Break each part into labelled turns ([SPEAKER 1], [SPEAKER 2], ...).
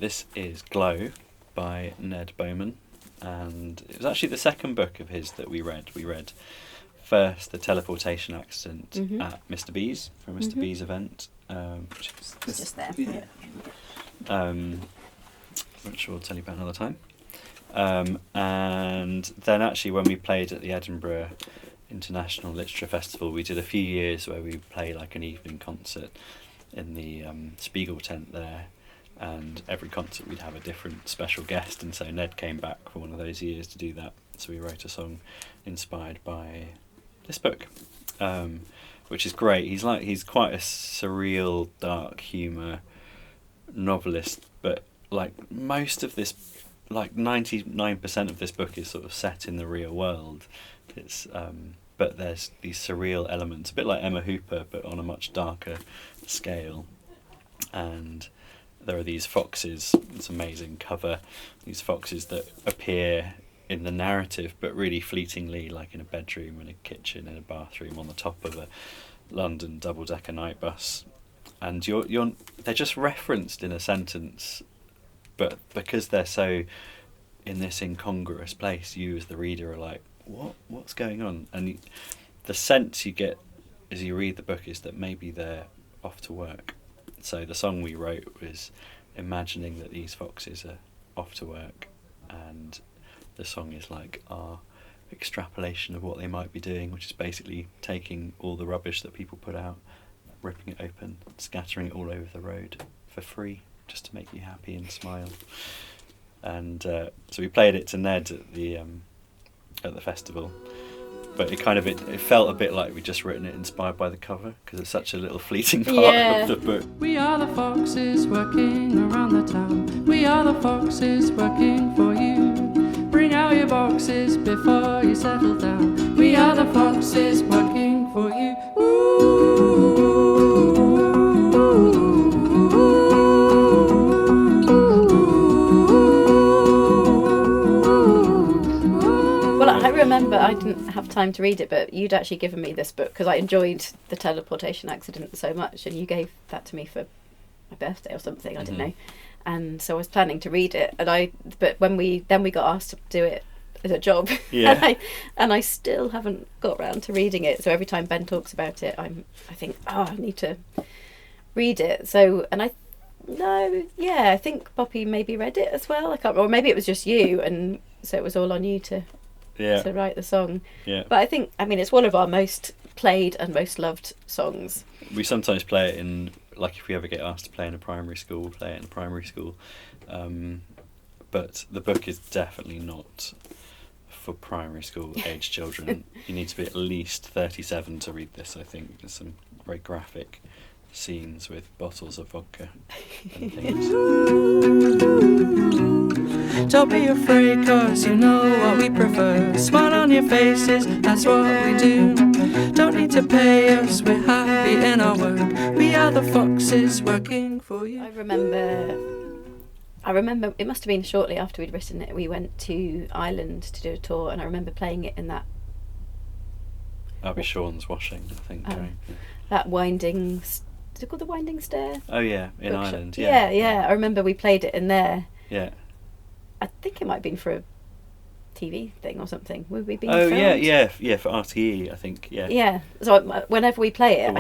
[SPEAKER 1] This is Glow by Ned Beauman, and it was actually the second book of his that we read. We read first The Teleportation Accident at Mr. B's, for a Mr. B's event. Which is
[SPEAKER 2] it's just there.
[SPEAKER 1] Yeah. Which we'll tell you about another time. And then actually when we played at the Edinburgh International Literature Festival, we did a few years where we played like an evening concert in the Spiegel tent there. And every concert we'd have a different special guest, and so Ned came back for one of those years to do that. So we wrote a song inspired by this book, which is great. He's quite a surreal, dark humour novelist, but like most of this, like 99% of this book is sort of set in the real world. It's but there's these surreal elements, a bit like Emma Hooper, but on a much darker scale, and there are these foxes, this amazing cover, these foxes that appear in the narrative but really fleetingly, like in a bedroom, in a kitchen, in a bathroom, on the top of a London double-decker night bus. And they're just referenced in a sentence, but because they're so in this incongruous place, you as the reader are like, what's going on? And the sense you get as you read the book is that maybe they're off to work. So the song we wrote was imagining that these foxes are off to work, and the song is like our extrapolation of what they might be doing, which is basically taking all the rubbish that people put out, ripping it open, scattering it all over the road for free, just to make you happy and smile. And so we played it to Ned at the festival. But it felt a bit like we'd just written it inspired by the cover, because it's such a little fleeting part of the book.
[SPEAKER 3] We are the foxes working around the town. We are the foxes working for you. Bring out your boxes before you settle down. We are the foxes working for you.
[SPEAKER 2] I remember I didn't have time to read it, but you'd actually given me this book because I enjoyed The Teleportation Accident so much, and you gave that to me for my birthday or something, I don't know. And so I was planning to read it, but when we got asked to do it as a job, and I still haven't got round to reading it. So every time Ben talks about it, I think, I need to read it. So, and I think Poppy maybe read it as well. I can't, or maybe it was just you, and so it was all on you to write the song. Yeah. But I think, it's one of our most played and most loved songs.
[SPEAKER 1] We sometimes play it in, like if we ever get asked to play in a primary school, we'll play it in a primary school. But the book is definitely not for primary school age children. You need to be at least 37 to read this, I think. There's some very graphic scenes with bottles of vodka and things.
[SPEAKER 3] Don't be afraid, cause you know what we prefer. Smile on your faces, that's what we do. Don't need to pay us, we're happy in our work. We are the foxes working for you.
[SPEAKER 2] I remember it must have been shortly after we'd written it, we went to Ireland to do a tour, and I remember playing it in that
[SPEAKER 1] Abby Sean's washing, I think.
[SPEAKER 2] that winding, is it called the Winding Stair?
[SPEAKER 1] Oh yeah, in
[SPEAKER 2] Bookshop.
[SPEAKER 1] Ireland.
[SPEAKER 2] Yeah. I remember we played it in there.
[SPEAKER 1] Yeah.
[SPEAKER 2] I think it might have been for a TV thing or something. Would we be?
[SPEAKER 1] Oh yeah, for RTE, I think. Yeah.
[SPEAKER 2] Yeah. So whenever we play it,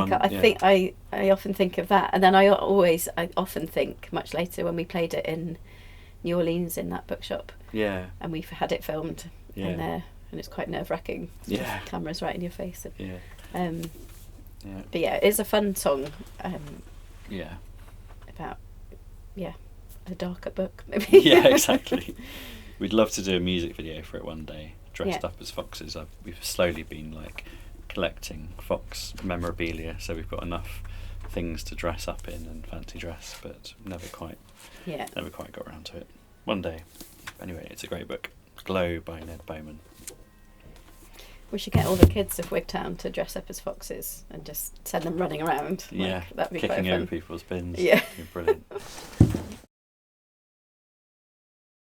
[SPEAKER 2] I often think of that, and then I often think much later when we played it in New Orleans in that bookshop.
[SPEAKER 1] Yeah.
[SPEAKER 2] And we've had it filmed in there, and it's quite nerve-wracking.
[SPEAKER 1] Yeah.
[SPEAKER 2] The camera's right in your face. And,
[SPEAKER 1] yeah.
[SPEAKER 2] But yeah, it's a fun song. About a darker book, maybe.
[SPEAKER 1] Yeah, exactly. We'd love to do a music video for it one day, dressed up as foxes. We've slowly been collecting fox memorabilia, so we've got enough things to dress up in and fancy dress, but never quite got around to it. One day. Anyway, it's a great book. Glow by Ned Beauman.
[SPEAKER 2] We should get all the kids of Wigtown to dress up as foxes and just send them running around.
[SPEAKER 1] That'd be
[SPEAKER 2] kicking
[SPEAKER 1] quite fun.
[SPEAKER 2] Over
[SPEAKER 1] people's bins.
[SPEAKER 2] Yeah.
[SPEAKER 1] Brilliant.